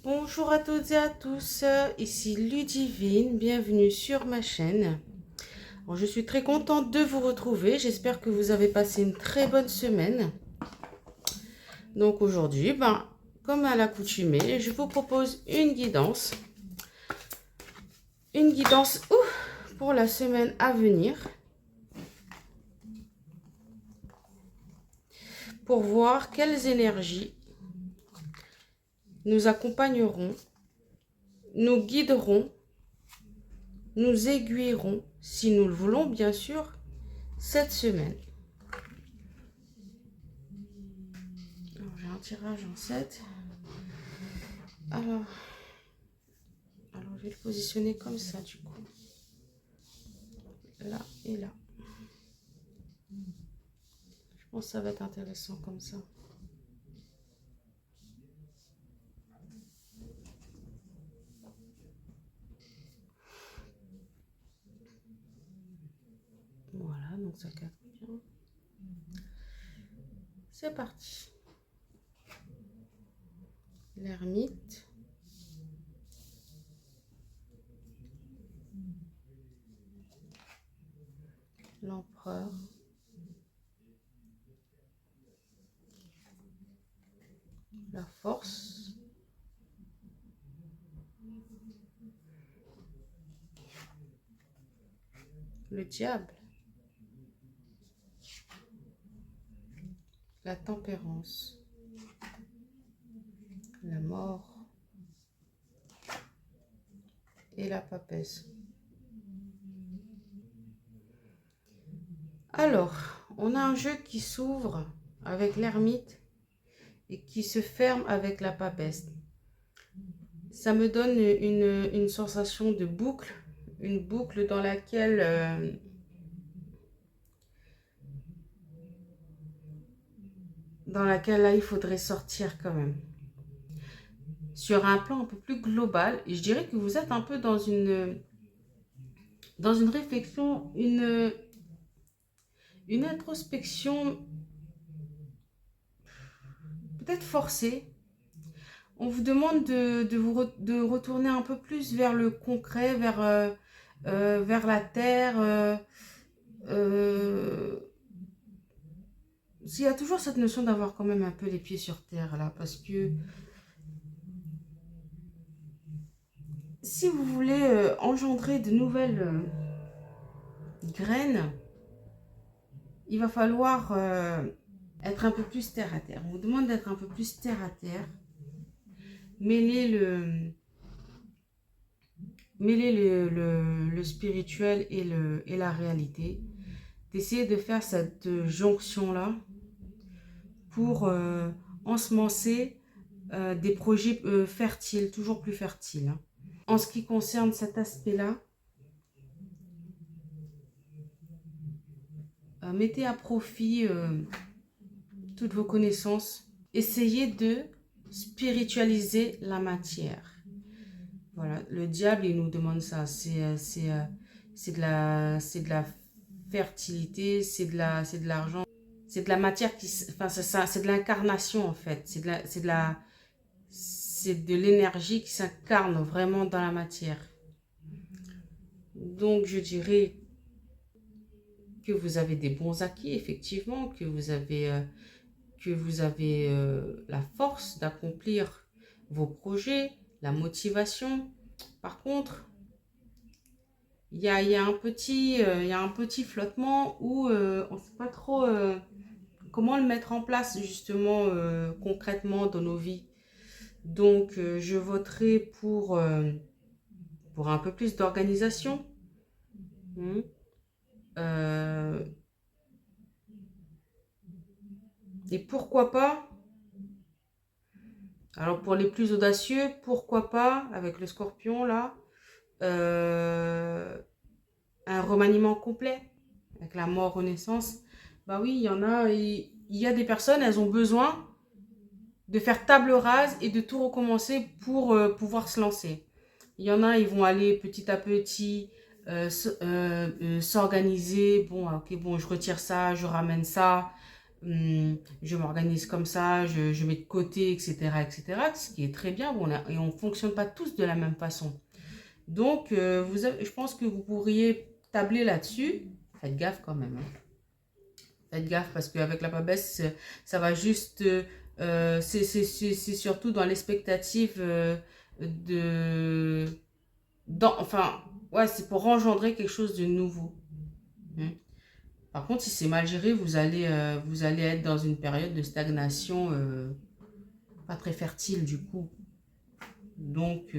Bonjour à toutes et à tous, ici Ludivine, bienvenue sur ma chaîne. Bon, je suis très contente de vous retrouver, j'espère que vous avez passé une très bonne semaine. Donc aujourd'hui, comme à l'accoutumée, je vous propose une guidance. Une guidance pour la semaine à venir. Pour voir quelles énergies nous accompagneront, nous guideront, nous aiguilleront, si nous le voulons bien sûr, cette semaine. Alors, j'ai un tirage en 7. Alors, je vais le positionner comme ça du coup. Là et là. Je pense que ça va être intéressant comme ça. Voilà, donc ça cadre bien. C'est parti. L'ermite. L'empereur. La force. Le diable. La tempérance. La mort. Et la papesse. Alors, on a un jeu qui s'ouvre avec l'ermite et qui se ferme avec la papesse. Ça me donne une sensation de boucle, une boucle dans laquelle là il faudrait sortir quand même. Sur un plan un peu plus global, je dirais que vous êtes un peu dans une réflexion, une introspection peut-être forcée. On vous demande de retourner un peu plus vers le concret, vers la terre. Il y a toujours cette notion d'avoir quand même un peu les pieds sur terre là, parce que si vous voulez engendrer de nouvelles graines, il va falloir être un peu plus terre à terre. On vous demande d'être un peu plus terre à terre, mêler le spirituel et la réalité, d'essayer de faire cette jonction-là pour ensemencer des projets fertiles, toujours plus fertiles. En ce qui concerne cet aspect-là, mettez à profit toutes vos connaissances. Essayez de spiritualiser la matière. Voilà, le diable, il nous demande ça. C'est de la fertilité, c'est de l'argent. C'est de la matière qui... Enfin, c'est de l'incarnation, en fait. C'est de l'énergie qui s'incarne vraiment dans la matière. Donc, je dirais que vous avez des bons acquis, effectivement, que vous avez la force d'accomplir vos projets, la motivation. Par contre, il y a un petit flottement où on ne sait pas trop comment le mettre en place justement concrètement dans nos vies. Donc, je voterai pour un peu plus d'organisation. Et pourquoi pas, alors pour les plus audacieux, pourquoi pas, avec le scorpion là, un remaniement complet, avec la mort, renaissance. Bah oui, il y a des personnes, elles ont besoin de faire table rase et de tout recommencer pour pouvoir se lancer. Il y en a, ils vont aller petit à petit s'organiser. Bon, ok, bon, je retire ça, je ramène ça. je m'organise comme ça, je mets de côté, etc., etc., ce qui est très bien, et on ne fonctionne pas tous de la même façon. Donc, je pense que vous pourriez tabler là-dessus. Faites gaffe quand même, hein. Faites gaffe parce qu'avec la babesse, ça va juste... c'est surtout dans l'expectative de... enfin, ouais, c'est pour engendrer quelque chose de nouveau. Hein. Par contre, si c'est mal géré, vous allez être dans une période de stagnation pas très fertile du coup. Donc,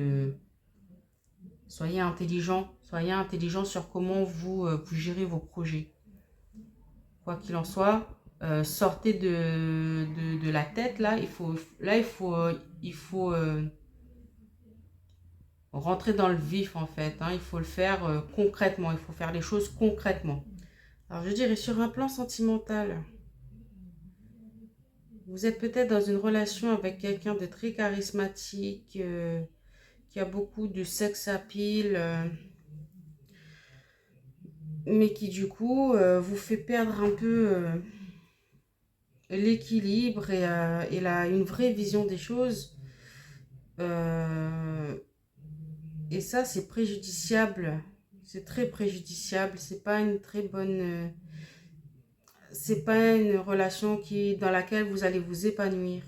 soyez intelligent sur comment vous gérez vos projets. Quoi qu'il en soit, sortez de la tête là. Il faut rentrer dans le vif en fait. Hein. Il faut le faire concrètement. Il faut faire les choses concrètement. Alors je dirais sur un plan sentimental, vous êtes peut-être dans une relation avec quelqu'un de très charismatique, qui a beaucoup de sex appeal, mais qui du coup vous fait perdre un peu l'équilibre et une vraie vision des choses. Et ça, c'est préjudiciable. C'est très préjudiciable. C'est pas une très bonne. C'est pas une relation dans laquelle vous allez vous épanouir.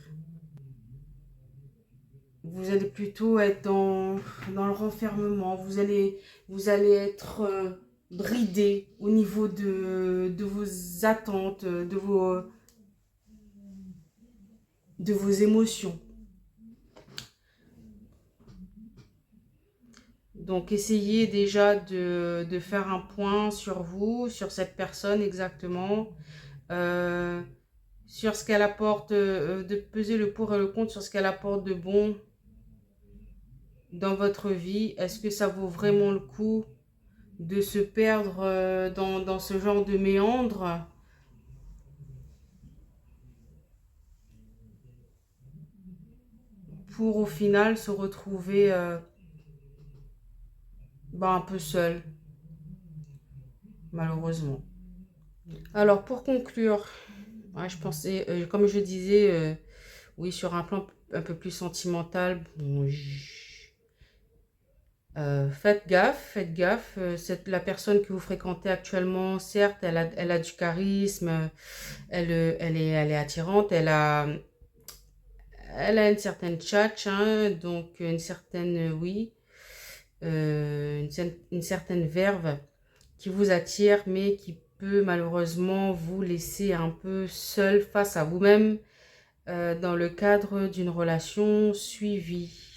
Vous allez plutôt être dans le renfermement. Vous allez être bridé au niveau de vos attentes, de vos émotions. Donc, essayez déjà de faire un point sur vous, sur cette personne exactement, sur ce qu'elle apporte, de peser le pour et le contre sur ce qu'elle apporte de bon dans votre vie. Est-ce que ça vaut vraiment le coup de se perdre dans ce genre de méandre pour au final se retrouver un peu seul, malheureusement. Alors, pour conclure, ouais, je pensais, comme je disais, oui, sur un plan un peu plus sentimental, bon, faites gaffe, faites gaffe. La personne que vous fréquentez actuellement, certes, elle a du charisme, elle est attirante, elle a une certaine tchatch, hein, donc une certaine, oui, une certaine verve qui vous attire, mais qui peut malheureusement vous laisser un peu seul face à vous-même dans le cadre d'une relation suivie.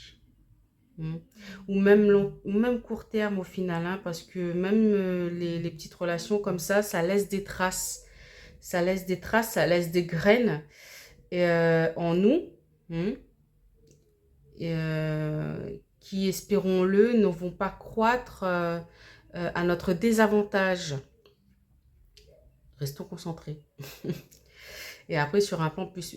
Ou même court terme au final, hein, parce que même les petites relations comme ça laisse des traces. Ça laisse des traces, ça laisse des graines en nous, hein, qui, espérons-le, ne vont pas croître à notre désavantage. Restons concentrés. Et après, sur un plan plus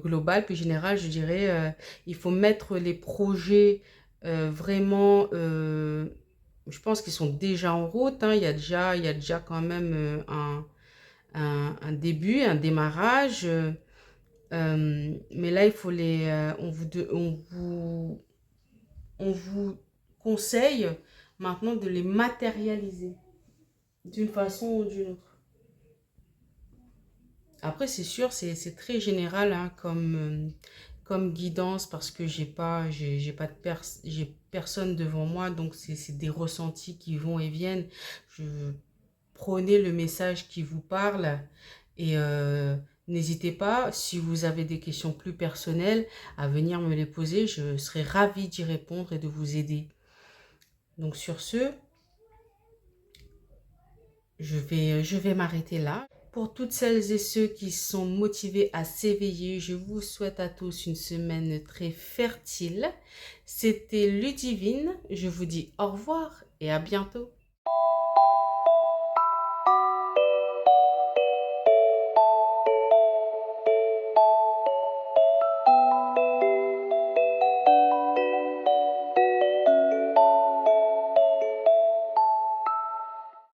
global, plus général, je dirais, il faut mettre les projets vraiment, je pense qu'ils sont déjà en route. Hein. Il y a déjà quand même un début, un démarrage. Mais là, il faut on vous conseille maintenant de les matérialiser d'une façon ou d'une autre. Après, c'est sûr, c'est très général hein, comme guidance parce que j'ai personne devant moi, donc c'est des ressentis qui vont et viennent. Prenez le message qui vous parle et n'hésitez pas, si vous avez des questions plus personnelles, à venir me les poser. Je serai ravie d'y répondre et de vous aider. Donc sur ce, je vais m'arrêter là. Pour toutes celles et ceux qui sont motivés à s'éveiller, je vous souhaite à tous une semaine très fertile. C'était Ludivine. Je vous dis au revoir et à bientôt.